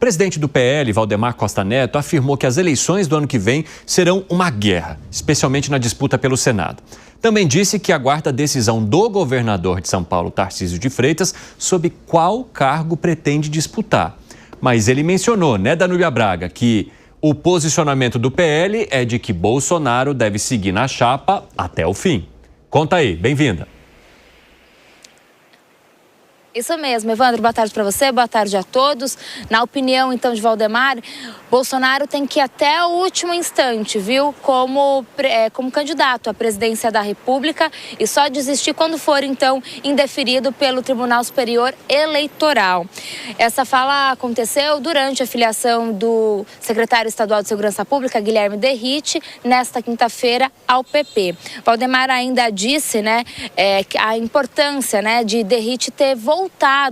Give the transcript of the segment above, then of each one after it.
presidente do PL, Valdemar Costa Neto, afirmou que as eleições do ano que vem serão uma guerra, especialmente na disputa pelo Senado. Também disse que aguarda a decisão do governador de São Paulo, Tarcísio de Freitas, sobre qual cargo pretende disputar. Mas ele mencionou, né, Danúbia Braga, que o posicionamento do PL é de que Bolsonaro deve seguir na chapa até o fim. Conta aí, bem-vinda. Isso mesmo, Evandro, boa tarde para você, boa tarde a todos. Na opinião, então, de Valdemar, Bolsonaro tem que ir até o último instante, viu, como candidato à presidência da República e só desistir quando for, então, indeferido pelo Tribunal Superior Eleitoral. Essa fala aconteceu durante a filiação do secretário estadual de Segurança Pública, Guilherme Derrite, nesta quinta-feira ao PP. Valdemar ainda disse, né, a importância, né, de Derrite ter voltado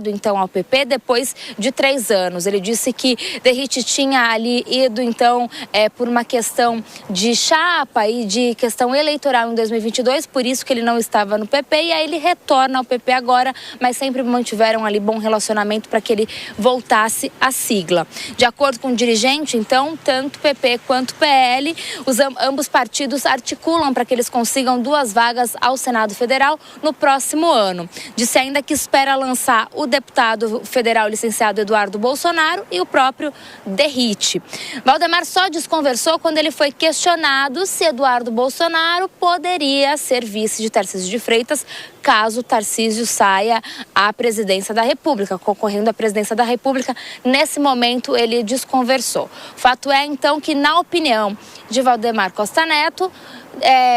então ao PP depois de 3 anos. Ele disse que Derrite tinha ali ido então por uma questão de chapa e de questão eleitoral em 2022, por isso que ele não estava no PP e aí ele retorna ao PP agora, mas sempre mantiveram ali bom relacionamento para que ele voltasse à sigla. De acordo com o dirigente, então, tanto PP quanto PL, ambos partidos articulam para que eles consigam 2 vagas ao Senado Federal no próximo ano. Disse ainda que espera lançar o deputado federal licenciado Eduardo Bolsonaro e o próprio Derrite. Valdemar só desconversou quando ele foi questionado se Eduardo Bolsonaro poderia ser vice de Tarcísio de Freitas caso Tarcísio saia à presidência da República, concorrendo à presidência da República. Nesse momento, ele desconversou. Fato é, então, que, na opinião de Valdemar Costa Neto,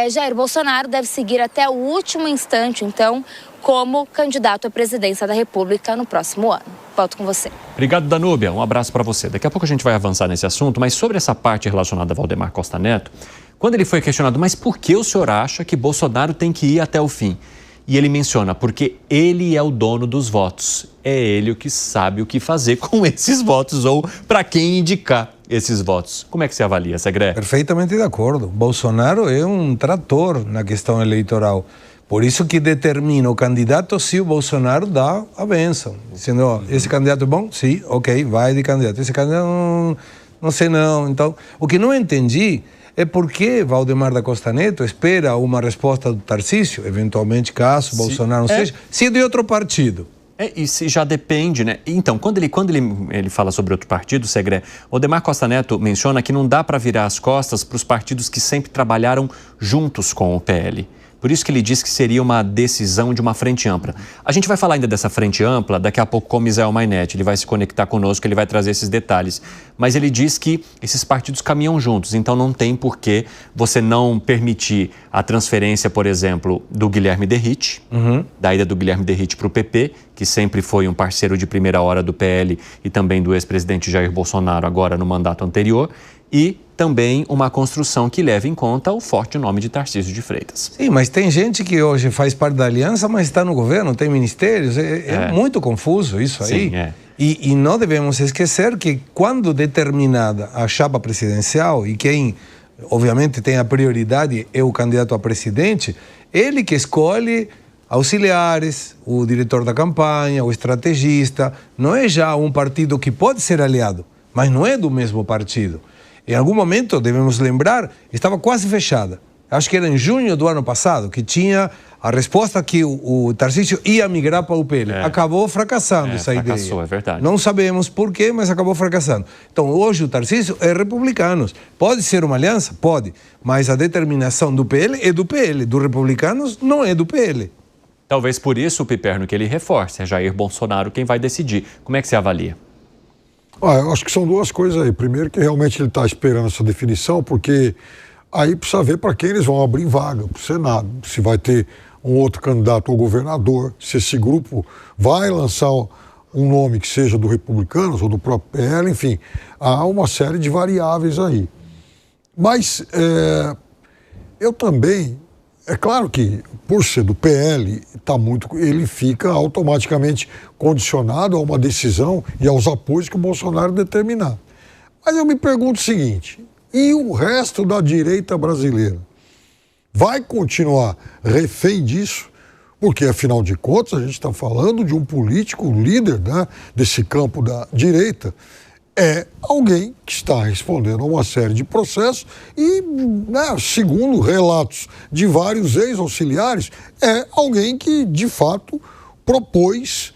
Jair Bolsonaro deve seguir até o último instante, então, como candidato à presidência da República no próximo ano. Volto com você. Obrigado, Danúbia. Um abraço para você. Daqui a pouco a gente vai avançar nesse assunto, mas sobre essa parte relacionada a Valdemar Costa Neto, quando ele foi questionado, mas por que o senhor acha que Bolsonaro tem que ir até o fim? E ele menciona, porque ele é o dono dos votos. É ele o que sabe o que fazer com esses votos ou para quem indicar esses votos. Como é que você avalia, Segré? Perfeitamente de acordo. Bolsonaro é um trator na questão eleitoral. Por isso que determina o candidato se o Bolsonaro dá a benção. Dizendo, ó, esse candidato é bom? Sim, ok, vai de candidato. Esse candidato não sei não. Então, o que não entendi é por que Valdemar da Costa Neto espera uma resposta do Tarcísio, eventualmente caso Bolsonaro não seja, se é de outro partido. E se já depende, né? Então, quando ele fala sobre outro partido, Segré, o Valdemar Costa Neto menciona que não dá para virar as costas para os partidos que sempre trabalharam juntos com o PL. Por isso que ele diz que seria uma decisão de uma frente ampla. A gente vai falar ainda dessa frente ampla daqui a pouco com o Misael Mainetti. Ele vai se conectar conosco, ele vai trazer esses detalhes. Mas ele diz que esses partidos caminham juntos, então não tem por que você não permitir a transferência, por exemplo, do Guilherme Derrite, da ida do Guilherme Derrite para o PP, que sempre foi um parceiro de primeira hora do PL e também do ex-presidente Jair Bolsonaro, agora no mandato anterior, e também uma construção que leve em conta o forte nome de Tarcísio de Freitas. Sim, mas tem gente que hoje faz parte da aliança, mas está no governo, tem ministérios, é muito confuso isso aí. Sim, é. E não devemos esquecer que quando determinada a chapa presidencial e quem obviamente tem a prioridade é o candidato a presidente, ele que escolhe auxiliares, o diretor da campanha, o estrategista, não é já um partido que pode ser aliado, mas não é do mesmo partido. Em algum momento, devemos lembrar, estava quase fechada. Acho que era em junho do ano passado, que tinha a resposta que o Tarcísio ia migrar para o PL. Acabou fracassando essa ideia. Fracassou, é verdade. Não sabemos por quê, mas acabou fracassando. Então, hoje o Tarcísio é republicanos. Pode ser uma aliança? Pode. Mas a determinação do PL é do PL. Do republicanos não é do PL. Talvez por isso, o Piperno, que ele reforce, é Jair Bolsonaro quem vai decidir. Como é que você avalia? Eu acho que são 2 coisas aí. Primeiro, que realmente ele está esperando essa definição, porque aí precisa ver para quem eles vão abrir vaga para o Senado. Se vai ter um outro candidato ao governador, se esse grupo vai lançar um nome que seja do Republicanos ou do próprio PL, enfim, há uma série de variáveis aí. Mas eu também, é claro que por ser do PL, ele fica automaticamente condicionado a uma decisão e aos apoios que o Bolsonaro determinar. Mas eu me pergunto o seguinte, e o resto da direita brasileira? Vai continuar refém disso? Porque, afinal de contas, a gente está falando de um político líder, né, desse campo da direita. é alguém que está respondendo a uma série de processos e, né, segundo relatos de vários ex-auxiliares, é alguém que, de fato, propôs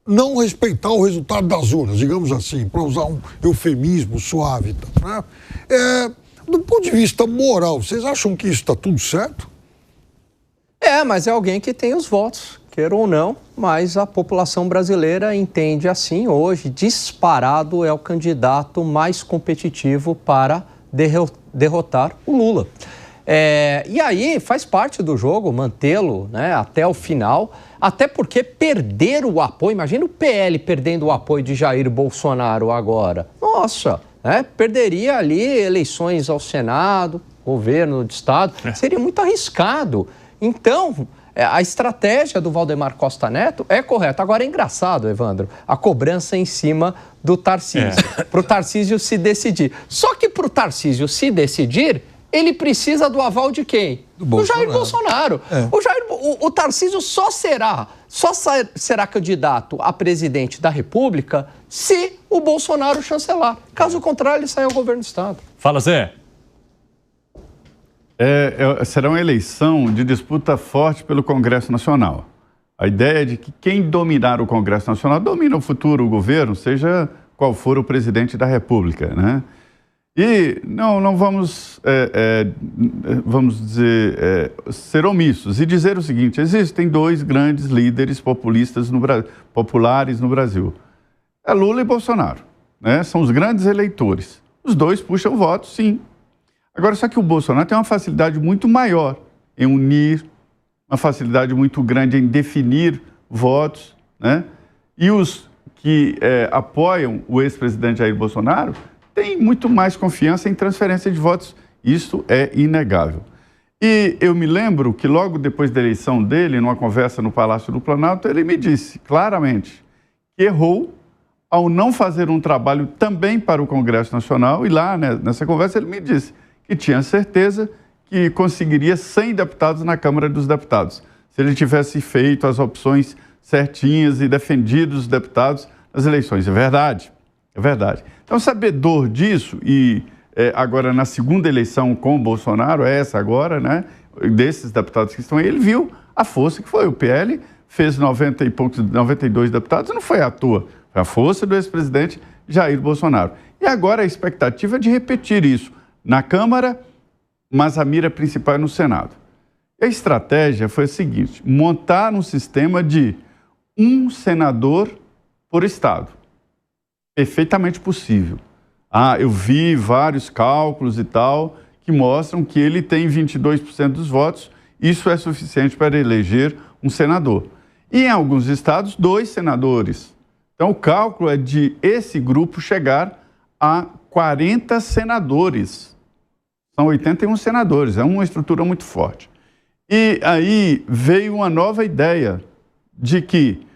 não respeitar o resultado das urnas, digamos assim, para usar um eufemismo suave. Né? Do ponto de vista moral, vocês acham que isso está tudo certo? Mas é alguém que tem os votos, queira ou não, mas a população brasileira entende assim hoje, disparado é o candidato mais competitivo para derrotar o Lula. E aí faz parte do jogo mantê-lo, né, até o final, até porque perder o apoio, imagina o PL perdendo o apoio de Jair Bolsonaro agora. Nossa, perderia ali eleições ao Senado, governo de Estado, seria muito arriscado. Então, a estratégia do Valdemar Costa Neto é correta. Agora é engraçado, Evandro, a cobrança em cima do Tarcísio, para o Tarcísio se decidir. Só que para o Tarcísio se decidir, ele precisa do aval de quem? Do Jair Bolsonaro. O Tarcísio só será candidato a presidente da República se o Bolsonaro chancelar. Caso contrário, ele sai ao governo do Estado. Fala, Zé. Será uma eleição de disputa forte pelo Congresso Nacional. A ideia é de que quem dominar o Congresso Nacional domina o futuro governo, seja qual for o presidente da República, né? E não vamos, vamos dizer, ser omissos e dizer o seguinte: existem dois grandes líderes populares no Brasil. É Lula e Bolsonaro, né? São os grandes eleitores. Os dois puxam votos, sim. Agora, só que o Bolsonaro tem uma facilidade muito maior em unir, uma facilidade muito grande em definir votos, né? E os que apoiam o ex-presidente Jair Bolsonaro têm muito mais confiança em transferência de votos. Isso é inegável. E eu me lembro que logo depois da eleição dele, numa conversa no Palácio do Planalto, ele me disse claramente que errou ao não fazer um trabalho também para o Congresso Nacional. E lá, né, nessa conversa, ele me disse que tinha certeza que conseguiria 100 deputados na Câmara dos Deputados, se ele tivesse feito as opções certinhas e defendido os deputados nas eleições. É verdade, é verdade. Então, sabedor disso, e agora na segunda eleição com o Bolsonaro, essa agora, né, desses deputados que estão aí, ele viu a força que foi. O PL fez 92 deputados, não foi à toa, foi a força do ex-presidente Jair Bolsonaro. E agora a expectativa é de repetir isso na Câmara, mas a mira principal é no Senado. E a estratégia foi a seguinte: montar um sistema de um senador por estado. Perfeitamente possível. Eu vi vários cálculos e tal que mostram que ele tem 22% dos votos. Isso é suficiente para eleger um senador. E em alguns estados, 2 senadores. Então o cálculo é de esse grupo chegar a 40 senadores. São 81 senadores, é uma estrutura muito forte. E aí veio uma nova ideia de que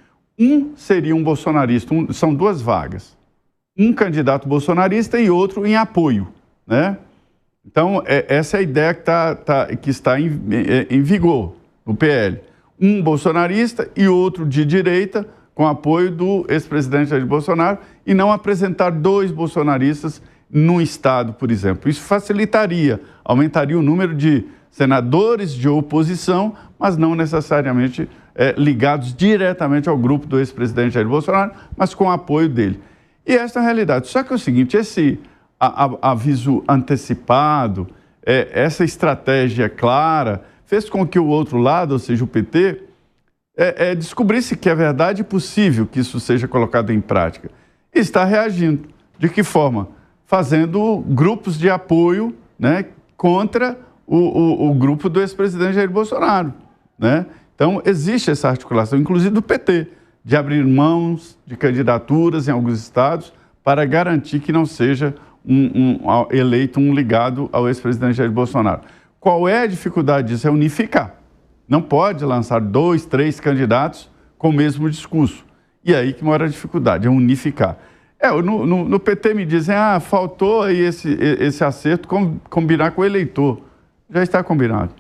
seria um bolsonarista, são 2 vagas. Um candidato bolsonarista e outro em apoio, né? Então, essa é a ideia que está em vigor no PL. Um bolsonarista e outro de direita, com apoio do ex-presidente Jair Bolsonaro, e não apresentar 2 bolsonaristas num estado, por exemplo. Isso facilitaria, aumentaria o número de senadores de oposição, mas não necessariamente ligados diretamente ao grupo do ex-presidente Jair Bolsonaro, mas com o apoio dele. E essa é a realidade. Só que é o seguinte, esse aviso antecipado, essa estratégia clara, fez com que o outro lado, ou seja, o PT, descobrisse que é verdade possível que isso seja colocado em prática. E está reagindo. De que forma? Fazendo grupos de apoio, né, contra o grupo do ex-presidente Jair Bolsonaro, né? Então, existe essa articulação, inclusive do PT, de abrir mãos de candidaturas em alguns estados para garantir que não seja eleito um ligado ao ex-presidente Jair Bolsonaro. Qual é a dificuldade disso? É unificar. Não pode lançar 2, 3 candidatos com o mesmo discurso. E aí que mora a dificuldade, é unificar. No PT me dizem, faltou aí esse acerto, combinar com o eleitor. Já está combinado.